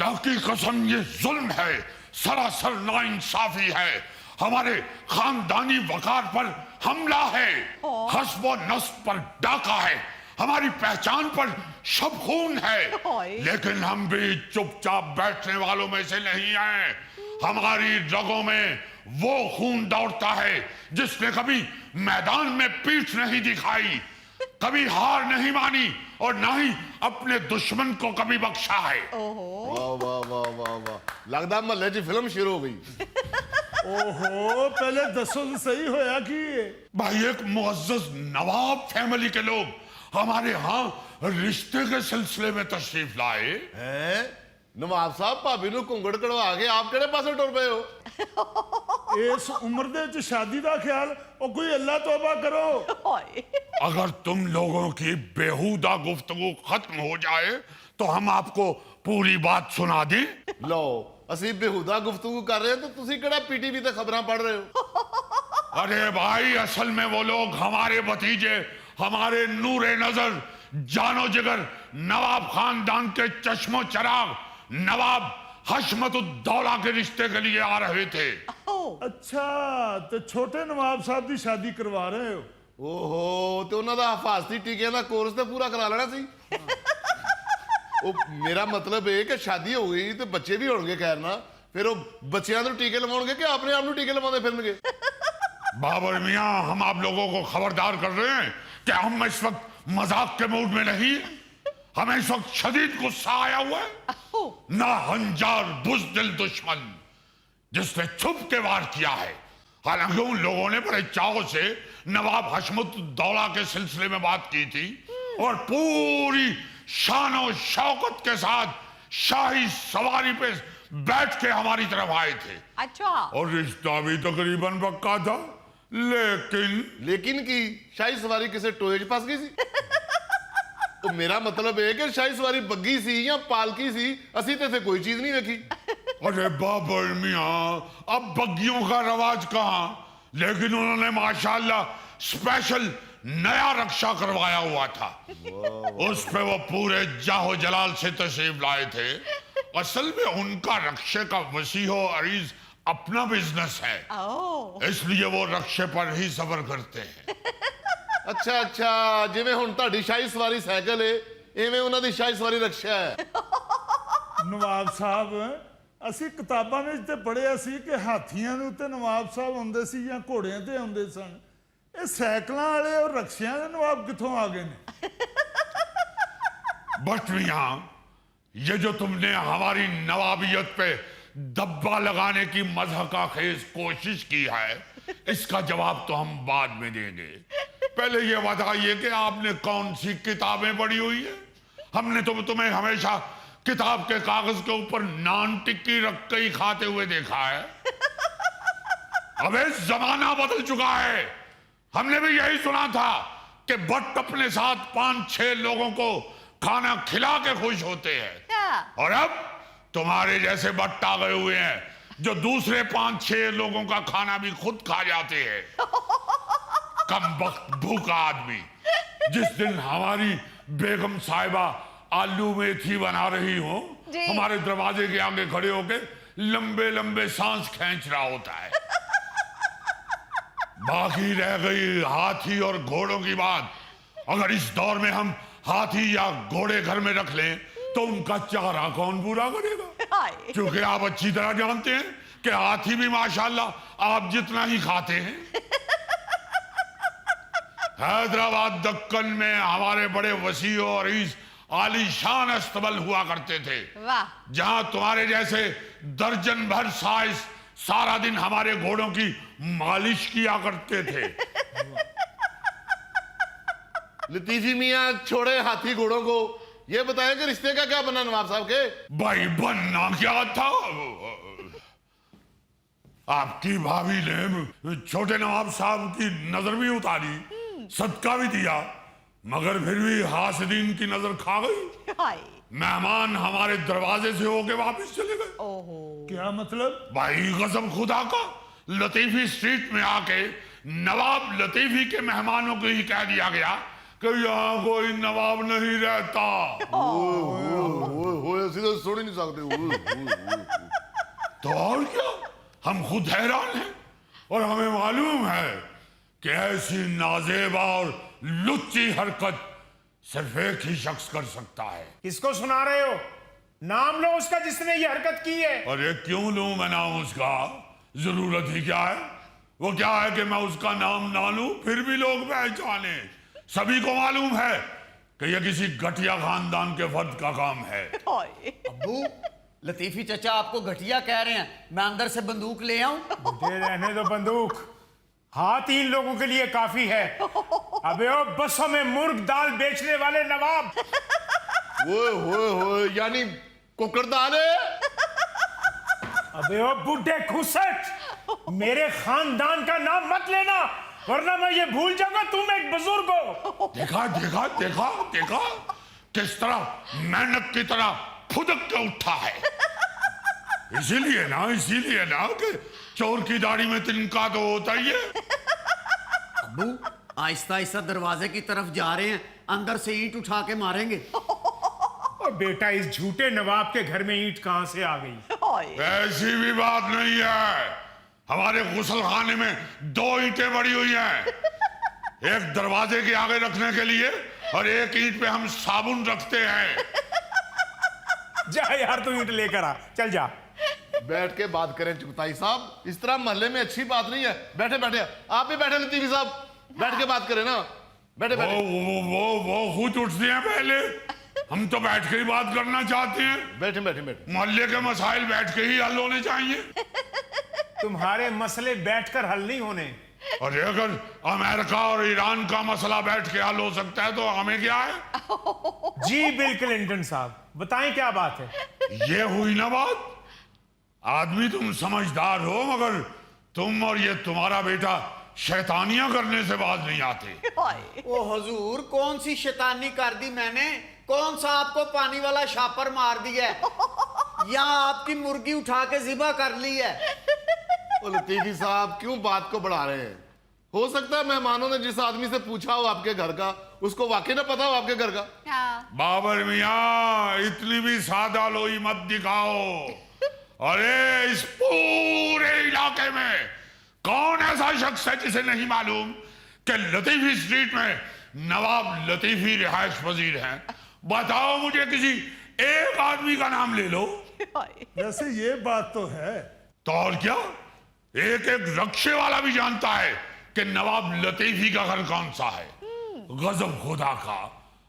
खुदा की कसम ये जुल्म है, सरासर नाइंसाफी है, हमारे खानदानी वकार पर हमला है, हस्ब और नस्ब पर डाका है, हमारी पहचान पर शब खून है। लेकिन हम भी चुपचाप बैठने वालों में से नहीं हैं। हमारी रगों में वो खून दौड़ता है जिसने कभी मैदान में पीठ नहीं दिखाई, कभी हार नहीं मानी और ना ही अपने दुश्मन को कभी बख्शा है। वाह वाह वाह वाह वाह, लगता महल्ले च फिल्म शुरू हो गई। ओहो, पहले दसो तो सही होया कि भाई एक मुअज्जज नवाब फैमिली के लोग हमारे यहाँ रिश्ते के सिलसिले में तशरीफ लाए हैं? नवाब साहब भाभी नु घुंगड़ कड़वा के आप केड़े पासे टुर पे हो? इस उम्र दे च शादी का ख्याल और कोई अल्लाह तौबा करो। अगर तुम लोगों की बेहुदा गुफ्तगू खत्म हो जाए तो हम आपको पूरी बात सुना दें। लो असी बेहुदा गुफ्तगू कर रहे हैं तो तुसी केड़ा पीटीवी ते खबरां पढ़ रहे हो? अरे भाई असल में वो लोग हमारे भतीजे, हमारे नूरे नजर, जानो जिगर नवाब खानदान के चश्मो चराग नवाब हशमतुद्दौला के रिश्ते के लिए आ रहे थे। अच्छा, तो छोटे नवाब साहब की शादी करवा रहे हो? ओहो, तो उन्हां दा हिफाजती टीकियां दा कोर्स ते पूरा करा लेना सी। ओ मेरा मतलब है कि शादी हो गई तो बच्चे भी होंगे, खैर ना, फिर वो बच्चियां तो टीके लवाउणगे कि अपने आप नूं टीके लवाउंदे फिरनगे? बाबर मियां, हम आप लोगों को खबरदार कर रहे हैं कि हम इस वक्त मजाक के मूड में नहीं, हमें इस वक्त शदीद गुस्सा आया हुआ है। ना हंजार बुज़दिल दुश्मन जिसने छुप के वार किया है। हालांकि उन लोगों ने बड़े चाव से नवाब हशमतुद्दौला के सिलसिले में बात की थी और पूरी शान और शौकत के साथ शाही सवारी पे बैठ के हमारी तरफ आए थे। अच्छा, और रिश्ता भी तकरीबन पक्का था, लेकिन की शाही सवारी किसे टोए च फस गई सी? तो मेरा मतलब है कि शाही सवारी बग्गी सी या पालकी सी, असी ते कोई चीज नहीं देखी। अरे बाबर मियां, अब बग्गियों का रवाज कहाँ, लेकिन उन्होंने माशाल्लाह स्पेशल नया रक्षा करवाया हुआ था। उस पे वो पूरे जाहो जलाल से तशरीफ लाए थे। असल में उनका रक्षे का वसीहो अरीज अपना बिजनेस है, इसलिए वो रक्षे पर ही सफर करते हैं। अच्छा अच्छा, जिवें हुण तुहाडी शाही सवारी साइकिल है, इवें उन्हां दी शाही सवारी रक्षा है। नवाब साहब, ਅਸੀਂ ਕਿਤਾਬਾਂ ਵਿੱਚ ਤੇ ਪੜ੍ਹਿਆ ਸੀ ਕਿ ਹਾਥੀਆਂ ਦੇ ਉੱਤੇ ਨਵਾਬ ਸਾਹਿਬ ਹੁੰਦੇ ਸੀ ਜਾਂ ਘੋੜਿਆਂ ਤੇ ਹੁੰਦੇ ਸਨ। ਇਹ ਸਾਈਕਲਾਂ ਵਾਲੇ ਔਰ ਰਕਸ਼ਿਆਂ ਦੇ ਨਵਾਬ ਕਿੱਥੋਂ ਆ ਗਏ ਨੇ? बट मियां, ये जो तुमने हमारी नवाबियत पे दब्बा लगाने की मज़हका खेज कोशिश की है, इसका जवाब तो हम बाद में देंगे। पहले ये बताइए कि आपने कौन सी किताबें पढ़ी हुई है? हमने तो तुम्हें हमेशा किताब के कागज के ऊपर नान टिक्की रख के ही खाते हुए देखा है। अबे जमाना बदल चुका है। हमने भी यही सुना था कि भट्ट अपने साथ 5-6 लोगों को खाना खिला के खुश होते हैं, और अब तुम्हारे जैसे भट्ट आ गए हुए हैं जो दूसरे 5-6 लोगों का खाना भी खुद खा जाते हैं। कमबख्त भूखा आदमी। जिस दिन हमारी बेगम साहिबा आलू मेथी बना रही हो, हमारे दरवाजे के आगे खड़े होके लंबे लंबे सांस खींच रहा होता है। बाकी रह गई हाथी और घोड़ों की बात। अगर इस दौर में हम हाथी या घोड़े घर में रख लें तो उनका चारा कौन पूरा करेगा? क्योंकि आप अच्छी तरह जानते हैं कि हाथी भी माशाल्लाह आप जितना ही खाते हैं। हैदराबाद दक्कन में हमारे बड़े वसी और इस आलीशान अस्तबल हुआ करते थे, जहां तुम्हारे जैसे दर्जन भर साइज सारा दिन हमारे घोड़ों की मालिश किया करते थे। लतीफी मियां, छोड़े हाथी घोड़ों को, ये बताएं कि रिश्ते का क्या बना नवाब साहब के? भाई बनना क्या था, आपकी भाभी ने छोटे नवाब साहब की नजर भी उतारी, सदका भी दिया, मगर फिर भी हासिदीन की नजर खा गई। मेहमान हमारे दरवाजे से होके वापस चले गए। क्या मतलब? भाई कसम खुदा का, लतीफी स्ट्रीट में आके नवाब लतीफी के मेहमानों को ही कह दिया गया कि यहाँ कोई नवाब नहीं रहता। ओए ऐसी तो सुन ही नहीं सकते। तो और क्या, हम खुद हैरान हैं और हमें मालूम है कि ऐसी नाजेबा और लुच्ची हरकत सिर्फ एक ही शख्स कर सकता है। किसको सुना रहे हो? नाम लो उसका जिसने ये हरकत की है। अरे क्यों लूं मैं नाम उसका, जरूरत ही क्या है? वो क्या है कि मैं उसका नाम ना लूं फिर भी लोग पहचाने। सभी को मालूम है कि यह किसी घटिया खानदान के फर्द का काम है। अब्बू, लतीफी चचा आपको घटिया कह रहे हैं, मैं अंदर से बंदूक ले आऊं? दे रहने दो बंदूक, हाथ इन लोगों के लिए काफी है। अबे ओ बसों में मुर्ग दाल बेचने वाले नवाब। ओए यानी कुकर दाल है? अबे ओ बुढ़े खुसट, मेरे खानदान का नाम मत लेना वरना मैं ये भूल जाऊंगा तुम एक बुजुर्ग हो। देखा देखा देखा देखा किस तरह मेंढक की तरह फुदक के उठा है। इसीलिए ना कि चोर की दाढ़ी में तिनका तो होता ही है। अब्बू, आहिस्ता आहिस्ता दरवाजे की तरफ जा रहे हैं, अंदर से ईंट उठा के मारेंगे। और बेटा, इस झूठे नवाब के घर में ईंट कहां से आ गई? ऐसी भी बात नहीं है। हमारे गुसलखाने में 2 ईंटें पड़ी हुई हैं, एक दरवाजे के आगे रखने के लिए और एक ईंट पे हम साबुन रखते हैं। जा यार, तू ईंट लेकर आ, चल जा। बैठ के बात करें चुगताई साहब, इस तरह मोहल्ले में अच्छी बात नहीं है। बैठे बैठे, आप भी बैठे लतीफी साहब, बैठ के बात करें ना। बैठे बैठे। वो खुद उठते हैं पहले, हम तो बैठ के ही बात करना चाहते हैं। बैठे बैठे बैठे। मोहल्ले के मसाइल बैठ के ही हल होने चाहिए। तुम्हारे मसले बैठकर हल नहीं होने। और अगर अमेरिका और ईरान का मसला बैठ के हल हो सकता है तो हमें क्या है? जी बिल क्लिंटन साहब, बताएं क्या बात है? ये हुई ना बात। आदमी तुम समझदार हो, मगर तुम और ये तुम्हारा बेटा शैतानियां करने से बाज नहीं आते। ओ हुजूर, कौन सी शैतानी कर दी मैंने? कौन सा आपको पानी वाला शापर मार दिया है? या आपकी मुर्गी उठा के जिबा कर ली है? ओ लतीफी साहब, क्यों बात को बढ़ा रहे हैं? हो सकता है मेहमानों ने जिस आदमी से पूछा हो आपके घर का, उसको वाकई ना पता हो आपके घर का। हाँ। बाबर मियाँ, इतनी भी सादा लोई मत दिखाओ। अरे इस पूरे इलाके में कौन ऐसा शख्स है जिसे नहीं मालूम कि लतीफी स्ट्रीट में नवाब लतीफी रिहायश पजीर हैं? बताओ मुझे, किसी एक आदमी का नाम ले लो। वैसे ये बात तो है। तो और क्या, एक एक रक्शे वाला भी जानता है कि नवाब लतीफी का घर कौन सा है। गजब खुदा का।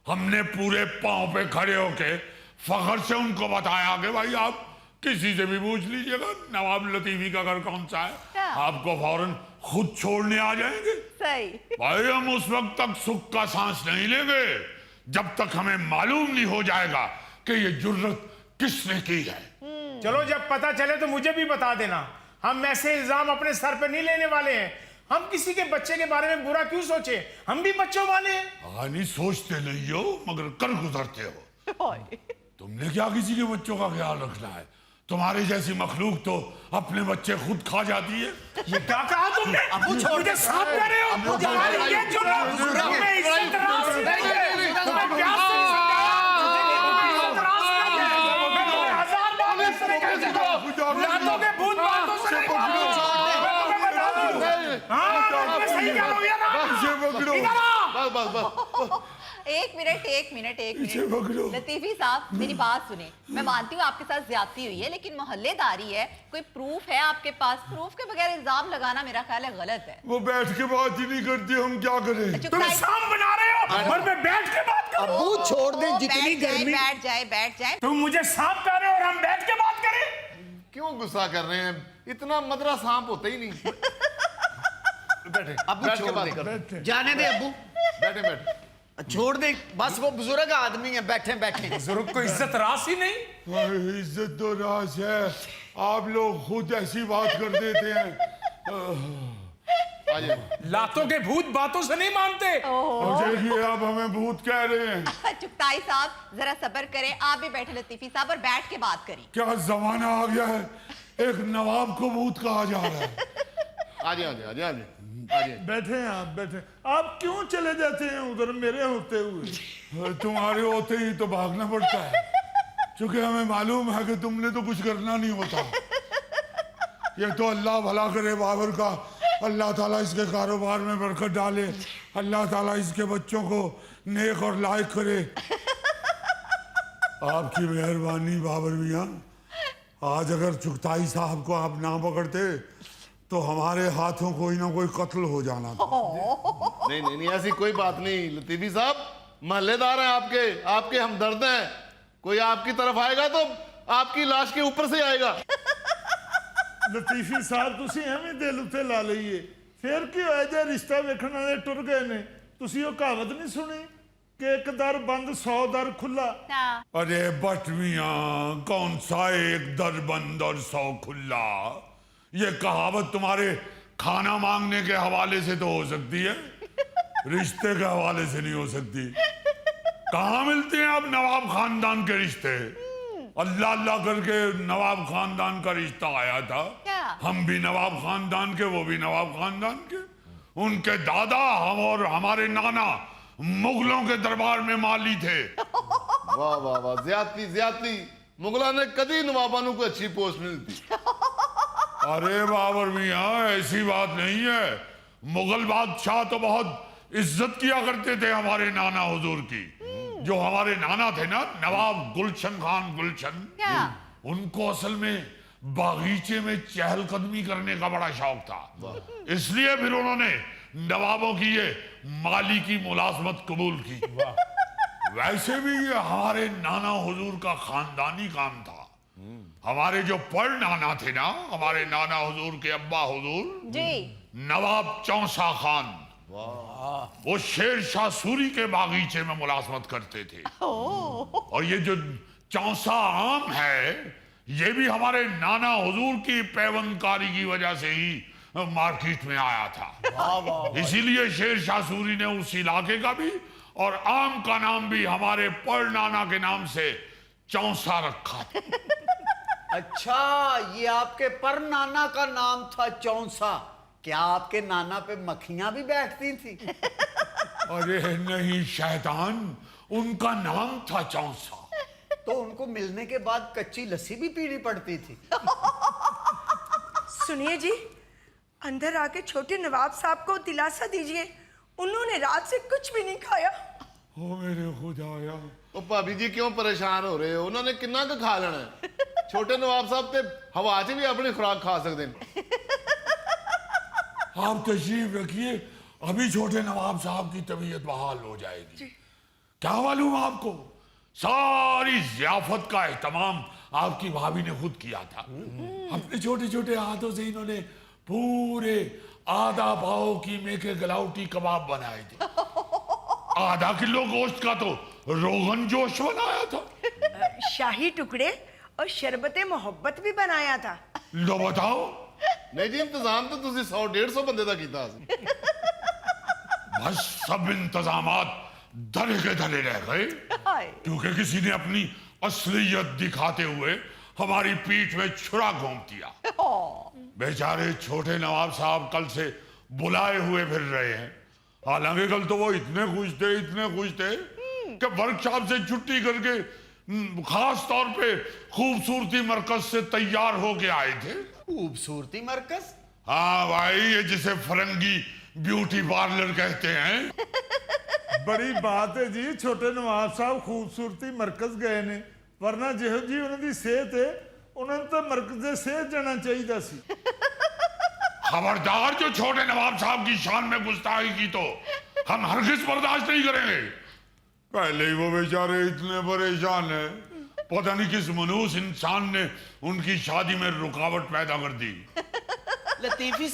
हमने पूरे पांव पे खड़े होके फखर से उनको बताया कि भाई आप किसी से भी पूछ लीजिएगा नवाब लतीफी का घर कौन सा है, आपको फौरन खुद छोड़ने आ जाएंगे। सही। भाई हम उस वक्त तक सुख का सांस नहीं लेंगे जब तक हमें मालूम नहीं हो जाएगा कि ये जुर्रत किसने की है। चलो, जब पता चले तो मुझे भी बता देना। हम ऐसे इल्जाम अपने सर पे नहीं लेने वाले हैं। हम किसी के बच्चे के बारे में बुरा क्यों सोचे? हम भी बच्चों वाले हैं। नहीं सोचते नहीं हो मगर कर गुजरते हो। तुमने क्या किसी के बच्चों का ख्याल रखना है? तुम्हारे जैसी मखलूक तो अपने बच्चे खुद खा जाती है। ये क्या कहा तुमने? अब्बू छोड़ मुझे साथ कह रहे हो? तुम्हारी ये जुर्रत, तुम्हें इज्जत रास देंगे। तुम्हें प्यार से समझाया, तुम्हें इज्जत रास देंगे। मैं तुम्हें 1000 बार ऐसे कह चुका हूं। लातों के भूत बातों से नहीं मानो। मैं तुम्हें बता दूं। हाँ, मैं सही कह रहा हूं या ना? इधर आ। बस एक मिनट लतीफी साहब, मेरी बात सुने। मैं मानती हूँ आपके साथ ज्यादती हुई है, लेकिन मोहल्लेदारी है, कोई प्रूफ है आपके पास? प्रूफ के बगैर इल्जाम लगाना मेरा ख्याल है गलत है। वो बैठ के बात ही नहीं करती, हम क्या करें? तुम शाम बना रहे हो और मैं बैठ के बात कर रहा हूं। अब्बू छोड़ दे, वो जितनी गर्मी। बैठ जाए। तुम मुझे सांप कह रहे हो और हम बैठ के बात करें? क्यों गुस्सा कर रहे हैं? इतना मदरा सांप होता ही नहीं। बैठे, अब्बू बैठ के छोड़ बात दे, कर। जाने दे अब्बू, बैठे बैठे। छोड़ दे बस। वो बुजुर्ग आदमी है, बैठे बैठे। बुजुर्ग को इज्जत रास ही नहीं। इज्जत तो राज है, आप लोग खुद ऐसी बात कर देते हैं। लातों के भूत बातों से नहीं मानते। देखिए आप हमें भूत कह रहे हैं। चुगताई साहब जरा सब्र करें, आप भी बैठे लतीफी साहब और बैठ के बात करें। क्या जमाना आ गया है, एक नवाब को भूत कहा जा रहा है। आ जाए आ जाए आ जाए आ जाए। बैठे हैं आप, बैठे। आप क्यों चले जाते हैं उधर मेरे होते हुए? तुम्हारे होते ही तो भागना पड़ता है, क्योंकि हमें मालूम है कि तुमने तो कुछ करना नहीं होता। ये तो अल्लाह भला करे बाबर का, अल्लाह ताला इसके कारोबार में बरकत डाले, अल्लाह ताला इसके बच्चों को नेक और लायक करे। आपकी मेहरबानी बाबर मियाँ। आज अगर चुगताई साहब को आप ना पकड़ते तो हमारे हाथों कोई ना कोई कत्ल हो जाना था। नहीं नहीं नहीं, ऐसी कोई बात नहीं लतीफी साहब, महल्लेदार हैं आपके, आपके हमदर्द हैं। कोई आपकी तरफ आएगा तो आपकी लाश के ऊपर से आएगा। लतीफी साहब तुसी एवं दिल उत्ते ला लईए, फिर की होया जे रिश्ता वेखण वाले टुर गए ने? तुसी वो कहावत नहीं सुनी कि एक दर बंद 100 दर खुला? अरे बट मियाँ, कौन सा एक दर बंद और 100 खुला? ये कहावत तुम्हारे खाना मांगने के हवाले से तो हो सकती है, रिश्ते के हवाले से नहीं हो सकती। कहाँ मिलते हैं अब नवाब खानदान के रिश्ते? अल्लाह अल्लाह करके नवाब खानदान का रिश्ता आया था। क्या? हम भी नवाब खानदान के, वो भी नवाब खानदान के। उनके दादा हम और हमारे नाना मुगलों के दरबार में माली थे। वाह वाह वाह, ज्यादती ज्यादती। मुगला ने कदी नवाबानों को अच्छी पोस्ट नहीं दी। अरे बाबर मियाँ, ऐसी बात नहीं है। मुगल बादशाह तो बहुत इज्जत किया करते थे हमारे नाना हुजूर की। जो हमारे नाना थे ना, नवाब गुलशन खान गुलशन, क्या? उनको असल में बागीचे में चहलकदमी करने का बड़ा शौक था। इसलिए फिर उन्होंने नवाबों की ये माली की मुलाजमत कबूल की। वैसे भी ये हमारे नाना हुजूर का खानदानी काम था। हमारे जो पर नाना थे ना, हमारे नाना हुजूर के अब्बा हुजूर जी। नवाब चौसा खान, वो शेर शाह सूरी के बागीचे में मुलाजमत करते थे। और ये जो चौसा आम है, ये भी हमारे नाना हुजूर की पैवंदकारी की वजह से ही मार्केट में आया था। इसीलिए शेर शाह सूरी ने उस इलाके का भी और आम का नाम भी हमारे पर नाना के नाम से चौसा रखा। अच्छा, ये आपके पर नाना का नाम था चौंसा। क्या आपके नाना पे मक्खियां भी बैठती थी? अरे नहीं शैतान, उनका नाम था चौसा। तो उनको मिलने के बाद कच्ची लस्सी भी पीनी पड़ती थी। सुनिए जी, अंदर आके छोटे नवाब साहब को दिलासा दीजिए, उन्होंने रात से कुछ भी नहीं खाया। ओ मेरे खुदाया। ओ भाभी जी क्यों परेशान हो रहे हो? उन्होंने किन्ना का खा लेना है। छोटे नवाब साहब ते हवा च भी अपनी खुराक खा सकते हैं। आप तशरीफ रखिए, अभी छोटे नवाब साहब की तबीयत बहाल हो जाएगी। क्या मालूम आपको, सारी जियाफत का एहतमाम आपकी भाभी ने खुद किया था। अपने छोटे छोटे हाथों से इन्होंने पूरे आधा पाव कीमे के गलाउटी कबाब बनाए थे। आधा किलो गोश्त का तो रोगन जोश बनाया था। शाही टुकड़े और शरबत मोहब्बत भी बनाया था। लो बताओ। नहीं जी, इंतजाम तो तुसी 100-150 बंदे का कीता सी। बस सब इंतजामात धरे के धरे रह गए, क्योंकि किसी ने अपनी असलियत दिखाते हुए हमारी पीठ में छुरा घोंप दिया। बेचारे छोटे नवाब साहब कल से बुलाए हुए फिर रहे हैं। हालांकि कल तो वो इतने खुश थे कि वर्कशॉप से छुट्टी करके खास तौर पे खूबसूरती मरकज से तैयार होके आए थे। खूबसूरती मरकज? हाँ भाई, ये जिसे फरंगी ब्यूटी पार्लर कहते हैं। बड़ी बात है जी, छोटे नवाब साहब खूबसूरती मरकज गए ने, वरना जिहो जी उन्होंने सेहत है, उन्होंने तो मरकज सेहत जाना चाहिए सी। खबरदार, जो छोटे नवाब साहब की शान में गुस्ताखी की तो हम हरगिज बर्दाश्त नहीं करेंगे। पहले ही वो बेचारे इतने परेशान है, पता नहीं किस मनूस इंसान ने उनकी शादी में रुकावट पैदा कर दी। लतीफी